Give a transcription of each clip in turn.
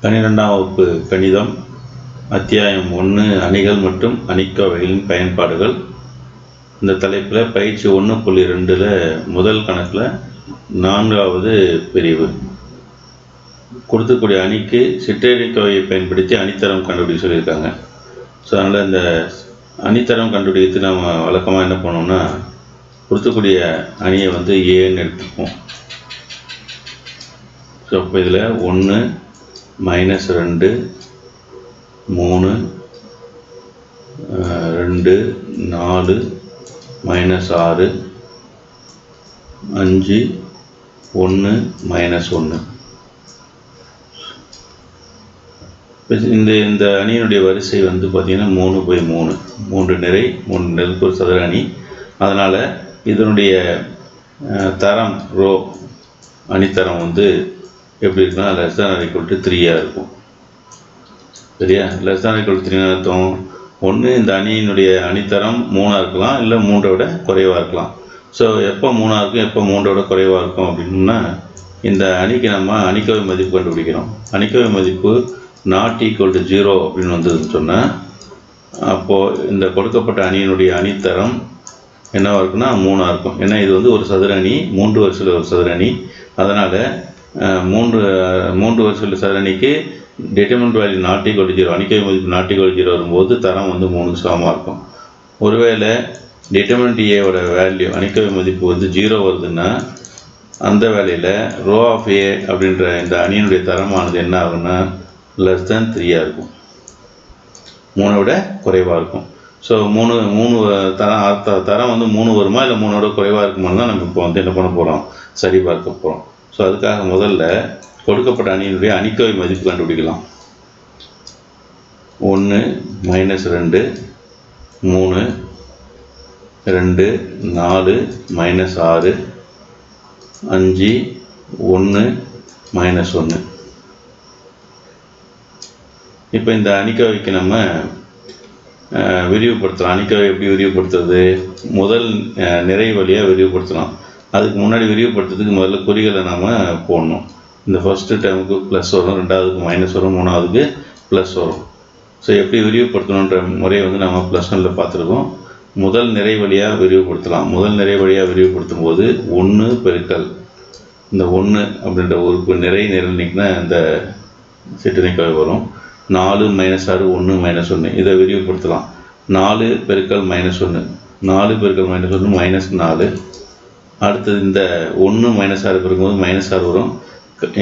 12ஆம் வகுப்பு கணிதம் அத்தியாயம் 1 அணிகள் மற்றும் அணிக்கோவைகளின் பயன்பாடுகள். இந்த தலைப்பில் பயிற்சி 1.2ல் முதல் கணக்கில் 4வது பிரிவு. கொடுக்கக்கூடிய அணிக்கு சிற்றணிக்கோவையை பயன்படுத்தி அணித்தரம் கண்டுபிடிக்க சொல்லியிருக்காங்க. ஸோ அதனால் இந்த அணித்தரம் கண்டுபிடிக்கிறது நம்ம வழக்கமாக என்ன பண்ணோம்னா, கொடுக்கக்கூடிய அணியை ஏன்னு எடுத்துப்போம். ஸோ இப்போ இதில் 1 -2 3 2 4 -6 5 1 -1. இந்த அணியினுடைய வரிசை பார்த்திங்கன்னா 3/3, 3 நிறை 3 நிலைக்கு ஒரு சதுர அணி. அதனால் இதனுடைய தரம் ரோ அணித்தரம் எப்படி இருக்குன்னா <3 இருக்கும். சரியா? <3 அர்த்தம் ஒன்று, இந்த அணியினுடைய அணித்தரம் 3 இருக்கலாம், இல்லை 3 விட குறைவாக இருக்கலாம். ஸோ எப்போ 3 இருக்கும், எப்போ 3 விட குறைவாக இருக்கும் அப்படின்னா, இந்த அணிக்கு நம்ம அணிக்கோவை மதிப்பு கண்டுபிடிக்கிறோம். அணிக்கோவை மதிப்பு ≠ 0 அப்படின்னு வந்ததுன்னு சொன்னால், அப்போது இந்த கொடுக்கப்பட்ட அணியினுடைய அணித்தரம் என்னவாக இருக்குன்னா 3 இருக்கும். ஏன்னா இது ஒரு சதுர அணி, 3 வரிசையில் ஒரு சதுர அணி. அதனால் 3 வரிசையில் சதுர அணிக்கு டிட்டர்மினன்ட் வேல்யூ ≠ 0, அணிக்கோவை மதிப்பு ≠ 0 வரும்போது தரம் 3க்கு சமமாக இருக்கும். ஒருவேளை டிட்டர்மினன்ட் ஏவோட வேல்யூ அணிக்கோவை மதிப்பு 0 வருதுன்னா, அந்த வேலையில் ரோ ஆஃப் ஏ அப்படின்ற இந்த அணியினுடைய தரமானது என்ன ஆகுன்னா <3 இருக்கும், 3 விட குறைவாக இருக்கும். ஸோ 3 தரம் 3 வருமா இல்லை 3 விட குறைவாக இருக்குமான்னு தான் நம்ம இப்போ என்ன பண்ண போகிறோம், சரி பார்க்க போகிறோம். ஸோ அதுக்காக முதல்ல கொடுக்கப்பட்ட அணியினுடைய அணிக்கோவை மதிப்பு கண்டுபிடிக்கலாம். 1 -2 3 2 4 -6 5 1 -1. இப்போ இந்த அணிக்கோவைக்கு நம்ம விரிவுபடுத்தலாம். அணிக்கோவை எப்படி விரிவுபடுத்துறது? முதல் நிறை வழியாக விரிவுபடுத்தலாம். அதுக்கு முன்னாடி விரிவுபடுத்துறதுக்கு முதல்ல குறிகளை நாம் போடணும். இந்த ஃபஸ்ட்டு டேர்முக்கு ப்ளஸ் வரும், ரெண்டாவதுக்கு மைனஸ் வரும், மூணாவதுக்கு ப்ளஸ் வரும். ஸோ எப்படி விரிவுபடுத்தணுன்ற முறையை நம்ம +1ல் பார்த்துருக்கோம். முதல் நிறை வழியாக விரிவுபடுத்தலாம். முதல் நிறை வழியாக விரிவுபடுத்தும் போது 1 பெருக்கல் இந்த 1 அப்படின்ற உறுப்பு நிறை நிரல்னிக்குனா இந்த சிற்றணிக்கோவை வரும். 4 -6 1 -1 இதை விரிவுபடுத்தலாம். 4 பெருக்கல் -1 4 பெருக்கல் -1 -4. அடுத்தது இந்த 1 -6 பெருக்கும்போது -6 வரும்.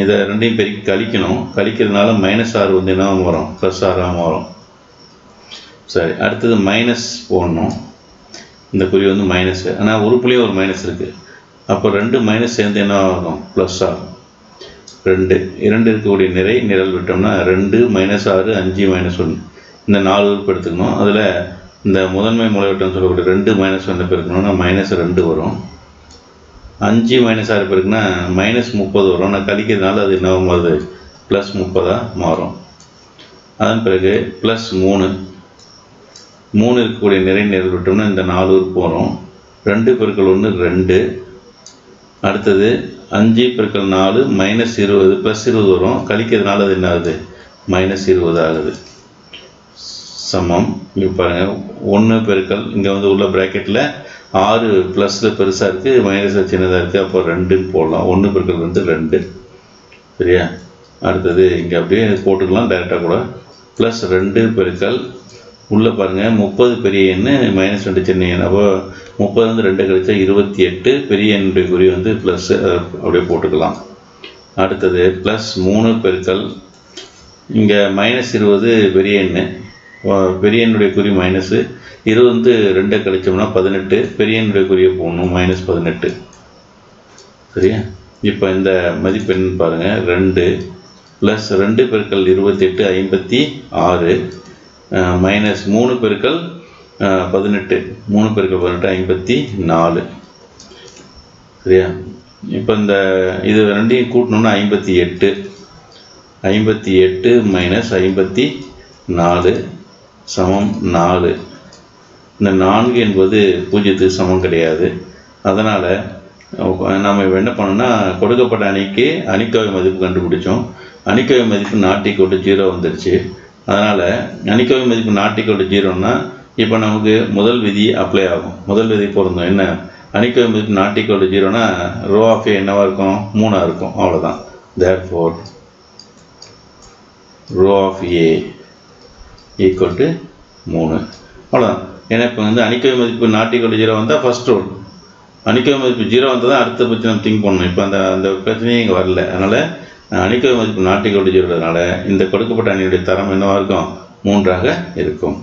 இதை ரெண்டையும் பெருக்கி கழிக்கணும். கழிக்கிறதுனால -6 என்ன வரும், +6 வரும். சரி, அடுத்தது மைனஸ் போடணும். இந்த குறி மைனஸ், ஆனால் உறுப்புலேயும் ஒரு மைனஸ் இருக்குது. அப்போ 2 மைனஸ் சேர்ந்து என்ன ஆகும், ப்ளஸ் ஆகும். 2 இருக்கக்கூடிய நிரல் விட்டோம்னா 2 -6 5 -1 இந்த 4 உறுப்பு எடுத்துக்கணும். அதில் இந்த முதன்மை மூலைவிட்டம் சொல்லக்கூடிய 2 -1 பெருக்கணும்னா -2 வரும். 5 -6 பெருக்குன்னா -30 வரும். நான் கழிக்கிறதுனால அது என்ன வருது, +30 மாறும். அதன் பிறகு +3 இருக்கக்கூடிய நிரல் விட்டோம்னா இந்த 4 உறுப்பு வரும். 2 பெருக்கல் 1 2. அடுத்தது 5 பெருக்கல் 4 -20 +20 வரும். கழிக்கிறதுனால அது என்ன ஆகுது, -20 ஆகுது. சமம். இங்கே பாருங்கள், 1 பெருக்கல் இங்கே உள்ள ப்ராக்கெட்டில் 6 ப்ளஸில் பெருசாக இருக்குது, மைனஸில் சின்னதாக இருக்குது. அப்போ 2ன்னு போடலாம். 1 பெருக்கல் 2 2. சரியா? அடுத்தது இங்கே அப்படியே போட்டுக்கலாம் டைரெக்டாக கூட. +2 பெருக்கல் உள்ளே பாருங்கள் 30 பெரிய எண் -2 சின்ன எண். அப்போ 30 2 கழிச்சா 28. பெரிய எண்ணுடைய குறி ப்ளஸ் அப்படியே போட்டுக்கலாம். அடுத்தது +3 பெருக்கல் இங்கே -20 பெரிய எண், பெரிய எண்ணுடைய குறி -. 20 2 கழிச்சோம்னா 18. பெரிய எண்ணுடைய குறியை போடணும், -18. சரியா? இப்போ இந்த மதிப்பு என்னன்னு பாருங்கள், 2 +2 பெருக்கல் 28 56 -3 பெருக்கல் 18 3 பெருக்கல் 18 54. சரியா? இப்போ இது ரெண்டையும் கூட்டணும்னா 58 -54 சமம் 4. இந்த 4 என்பது 0க்கு சமம் கிடையாது. அதனால் நாம் என்ன பண்ணோம்னா, கொடுக்கப்பட்ட அணிக்கு அணிக்கோவை மதிப்பு கண்டுபிடிச்சோம். அணிக்கோவை மதிப்பு நாட் ஈக்குவல் டு 0 வந்துருச்சு. அதனால் அணிக்கோவை மதிப்பு நாட் ஈக்குவல் டு 0ன்னா இப்போ நமக்கு முதல் விதி அப்ளை ஆகும். முதல் விதி பொருந்தும். என்ன? அணிக்கோவை மதிப்பு நாட் ஈக்குவல் டு 0ன்னா ரோ ஆஃப் ஏ என்னவாக இருக்கும்? 3ஆக இருக்கும். அவ்வளோதான். therefore row of A equal to 3. அவ்வளோதான். ஏன்னா இப்போ வந்து அணிக்கோவை மதிப்பு நாட் ஈக்குவல் டு 0 வந்தால் ஃபர்ஸ்ட் ரூல், அணிக்கோவை மதிப்பு 0 வந்தால் தான் அடுத்த பற்றி நம்ம திங்க் பண்ணணும். இப்போ அந்த பிரச்சனையும் இங்கே வரல. அதனால் அணிக்கோவை மதிப்பு நாட் ஈக்குவல் டு 0னால இந்த கொடுக்கப்பட்ட அணியுடைய தரம் என்னவாக இருக்கும்? 3ஆக இருக்கும்.